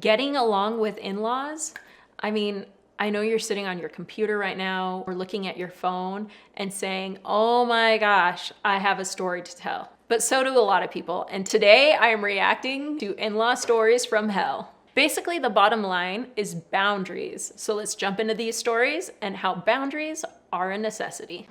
Getting along with in-laws, I mean, I know you're sitting on your computer right now or looking at your phone and saying, oh my gosh, I have a story to tell. But so do a lot of people. And today I am reacting to in-law stories from hell. Basically, the bottom line is boundaries. So let's jump into these stories and how boundaries are a necessity.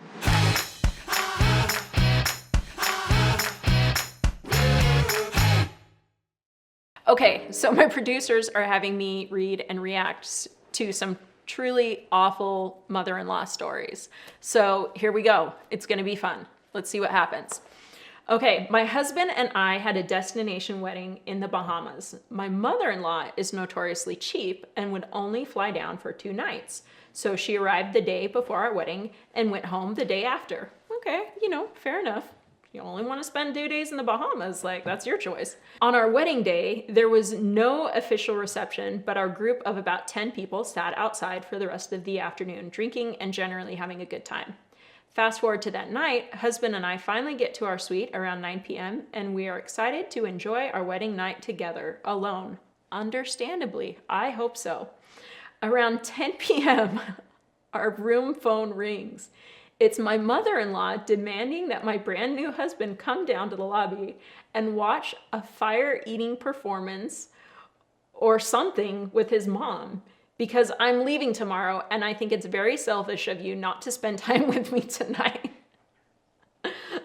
Okay, so my producers are having me read and react to some truly awful mother-in-law stories. So here we go. It's gonna be fun. Let's see what happens. Okay, my husband and I had a destination wedding in the Bahamas. My mother-in-law is notoriously cheap and would only fly down for 2 nights. So she arrived the day before our wedding and went home the day after. Okay, fair enough. You only want to spend 2 days in the Bahamas, like that's your choice. On our wedding day, there was no official reception, but our group of about 10 people sat outside for the rest of the afternoon, drinking and generally having a good time. Fast forward to that night, husband and I finally get to our suite around 9 p.m. and we are excited to enjoy our wedding night together, alone. Understandably, I hope so. Around 10 p.m., our room phone rings. It's my mother-in-law demanding that my brand new husband come down to the lobby and watch a fire-eating performance or something with his mom because I'm leaving tomorrow and I think it's very selfish of you not to spend time with me tonight.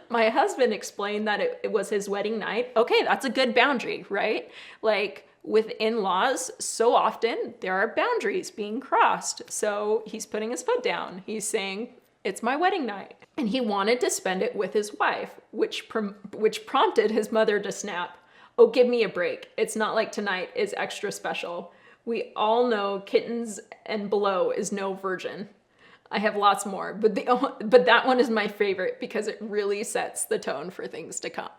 My husband explained that it was his wedding night. Okay, that's a good boundary, right? Like with in-laws, so often there are boundaries being crossed. So he's putting his foot down. He's saying, it's my wedding night. And he wanted to spend it with his wife, which prompted his mother to snap. Oh, give me a break. It's not like tonight is extra special. We all know kittens and below is no virgin. I have lots more, but that one is my favorite because it really sets the tone for things to come.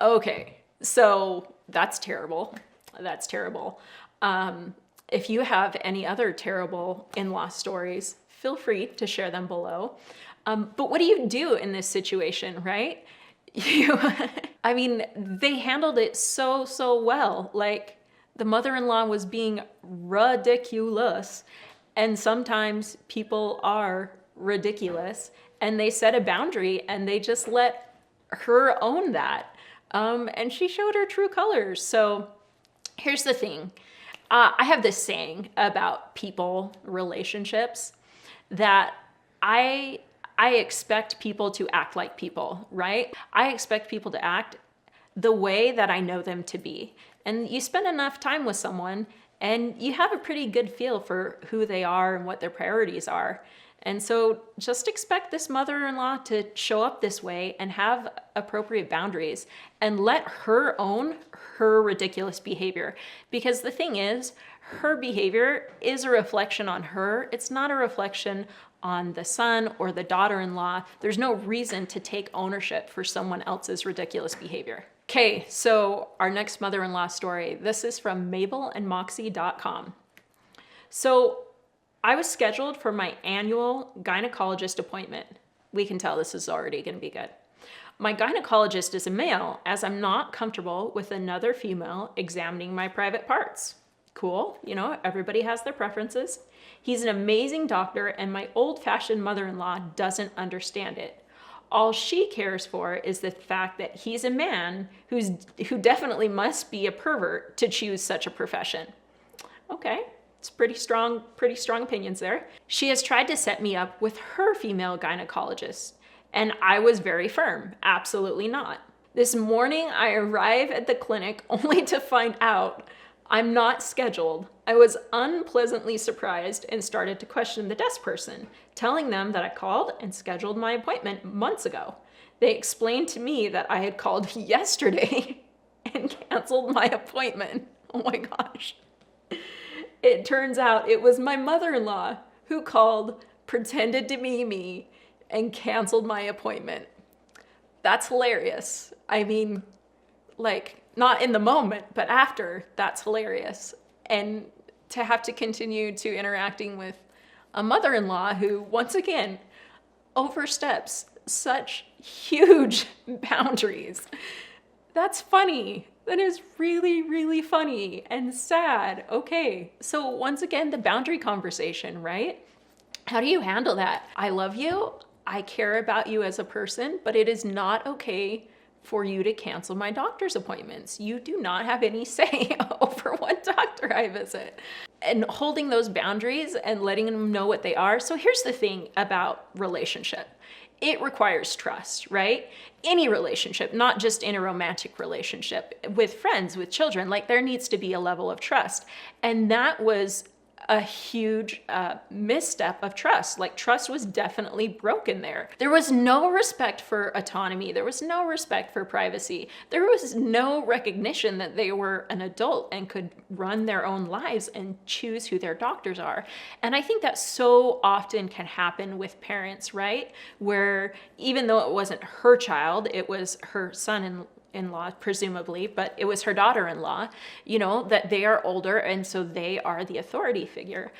Okay, so that's terrible. That's terrible. If you have any other terrible in-law stories, feel free to share them below. But what do you do in this situation, right? I mean, they handled it so well. Like the mother-in-law was being ridiculous, and sometimes people are ridiculous, and they set a boundary and they just let her own that. And she showed her true colors. So here's the thing. I have this saying about people, relationships, that I expect people to act like people, right? I expect people to act the way that I know them to be. And you spend enough time with someone and you have a pretty good feel for who they are and what their priorities are. And so just expect this mother-in-law to show up this way and have appropriate boundaries and let her own her ridiculous behavior. Because the thing is, her behavior is a reflection on her. It's not a reflection on the son or the daughter-in-law. There's no reason to take ownership for someone else's ridiculous behavior. Okay, so our next mother-in-law story. This is from mabelandmoxie.com. So I was scheduled for my annual gynecologist appointment. We can tell this is already going to be good. My gynecologist is a male, as I'm not comfortable with another female examining my private parts. Cool, everybody has their preferences. He's an amazing doctor, and my old-fashioned mother-in-law doesn't understand it. All she cares for is the fact that he's a man who definitely must be a pervert to choose such a profession. Okay, it's pretty strong opinions there. She has tried to set me up with her female gynecologist, and I was very firm. Absolutely not. This morning, I arrive at the clinic only to find out I'm not scheduled. I was unpleasantly surprised and started to question the desk person, telling them that I called and scheduled my appointment months ago. They explained to me that I had called yesterday and canceled my appointment. Oh my gosh. It turns out it was my mother-in-law who called, pretended to be me, and canceled my appointment. That's hilarious. I mean, like, not in the moment, but after, that's hilarious. And to have to continue to interacting with a mother-in-law who, once again, oversteps such huge boundaries. That's funny. That is really, really funny and sad. Okay, so once again, the boundary conversation, right? How do you handle that? I love you. I care about you as a person, but it is not okay for you to cancel my doctor's appointments. You do not have any say over what doctor I visit. And holding those boundaries and letting them know what they are. So here's the thing about relationship. It requires trust, right? Any relationship, not just in a romantic relationship, with friends, with children, like there needs to be a level of trust. And that was a huge misstep of trust. Like trust was definitely broken there. There was no respect for autonomy. There was no respect for privacy. There was no recognition that they were an adult and could run their own lives and choose who their doctors are. And I think that so often can happen with parents, right? Where even though it wasn't her child, it was her son-in-law, presumably, but it was her daughter-in-law, that they are older and so they are the authority figure,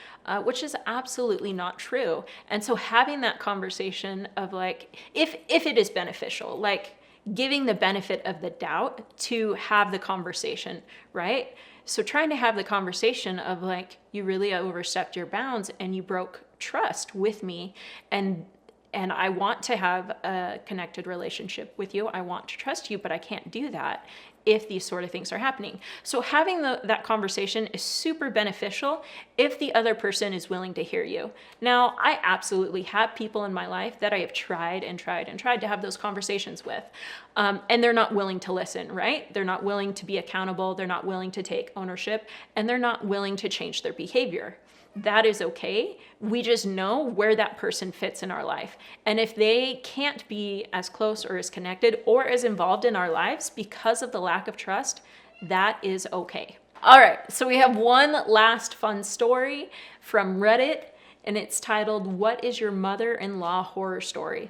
which is absolutely not true. And so having that conversation of like, if it is beneficial, like giving the benefit of the doubt to have the conversation, right? So trying to have the conversation of like, you really overstepped your bounds and you broke trust with me, and I want to have a connected relationship with you. I want to trust you, but I can't do that if these sort of things are happening. So having that conversation is super beneficial if the other person is willing to hear you. Now, I absolutely have people in my life that I have tried to have those conversations with, and they're not willing to listen, right? They're not willing to be accountable. They're not willing to take ownership, and they're not willing to change their behavior. That is okay. We just know where that person fits in our life. And if they can't be as close or as connected or as involved in our lives because of the lack of trust, that is okay. All right, so we have one last fun story from Reddit, and it's titled, "What is your mother-in-law horror story?"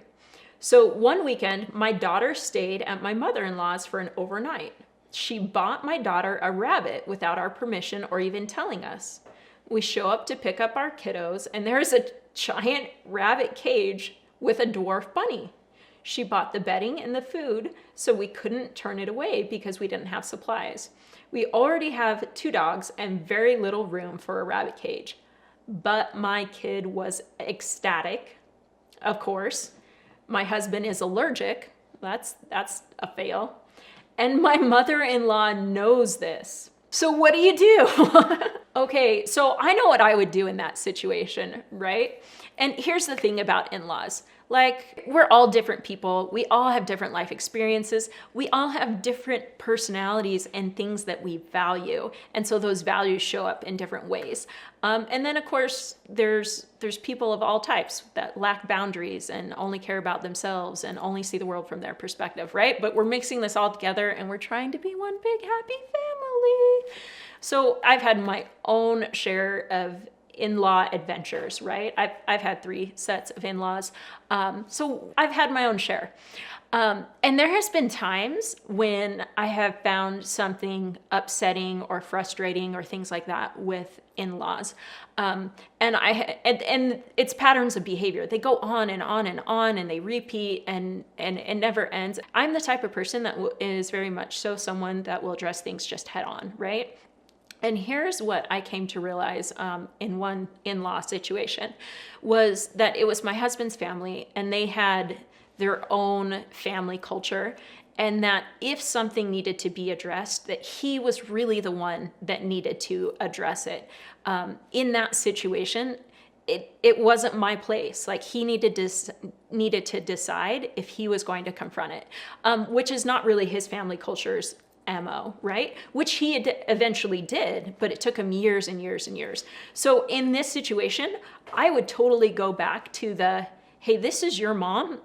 So one weekend, my daughter stayed at my mother-in-law's for an overnight. She bought my daughter a rabbit without our permission or even telling us. We show up to pick up our kiddos, and there's a giant rabbit cage with a dwarf bunny. She bought the bedding and the food, so we couldn't turn it away because we didn't have supplies. We already have 2 dogs and very little room for a rabbit cage. But my kid was ecstatic, of course. My husband is allergic. That's a fail. And my mother-in-law knows this. So what do you do? Okay, so I know what I would do in that situation, right? And here's the thing about in-laws. Like, we're all different people. We all have different life experiences. We all have different personalities and things that we value. And so those values show up in different ways. And then, of course, there's people of all types that lack boundaries and only care about themselves and only see the world from their perspective, right? But we're mixing this all together and we're trying to be one big happy family. So I've had my own share of in-law adventures, right? I've had 3 sets of in-laws. So I've had my own share. And there has been times when I have found something upsetting or frustrating or things like that with in-laws. And it's patterns of behavior. They go on and on and on, and they repeat, and it never ends. I'm the type of person that is very much so someone that will address things just head on, right? And here's what I came to realize in one in-law situation was that it was my husband's family, and they had their own family culture, and that if something needed to be addressed, that he was really the one that needed to address it. In that situation, it wasn't my place. Like, he needed to decide if he was going to confront it, which is not really his family culture's MO, right? Which he eventually did, but it took him years and years and years. So in this situation, I would totally go back to hey, this is your mom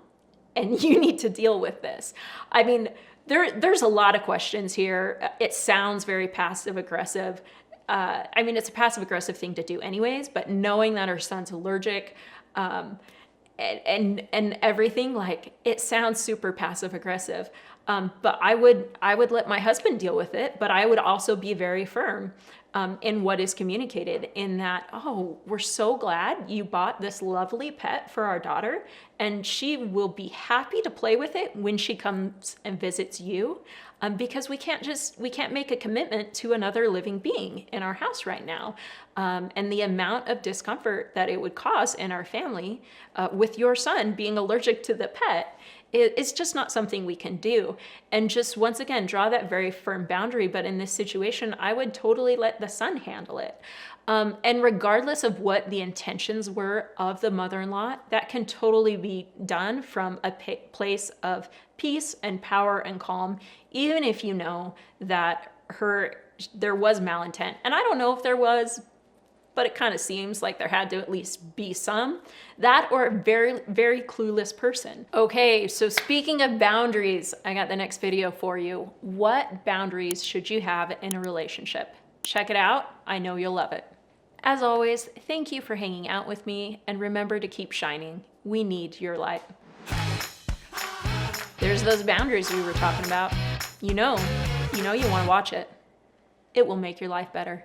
and you need to deal with this. I mean, there's a lot of questions here. It sounds very passive aggressive. I mean, it's a passive aggressive thing to do anyways, but knowing that her son's allergic, and everything, like, it sounds super passive aggressive. But I would let my husband deal with it, but I would also be very firm. in what is communicated, in that, oh, we're so glad you bought this lovely pet for our daughter, and she will be happy to play with it when she comes and visits you, because we can't make a commitment to another living being in our house right now. And the amount of discomfort that it would cause in our family with your son being allergic to the pet, it's just not something we can do. And just once again, draw that very firm boundary. But in this situation, I would totally let the son handle it. And regardless of what the intentions were of the mother-in-law, that can totally be done from a place of peace and power and calm, even if you know that there was malintent. And I don't know if there was, but it kind of seems like there had to at least be some. That, or a very, very clueless person. Okay, so speaking of boundaries, I got the next video for you. What boundaries should you have in a relationship? Check it out. I know you'll love it. As always, thank you for hanging out with me, and remember to keep shining. We need your light. There's those boundaries we were talking about. You know you want to watch it. It will make your life better.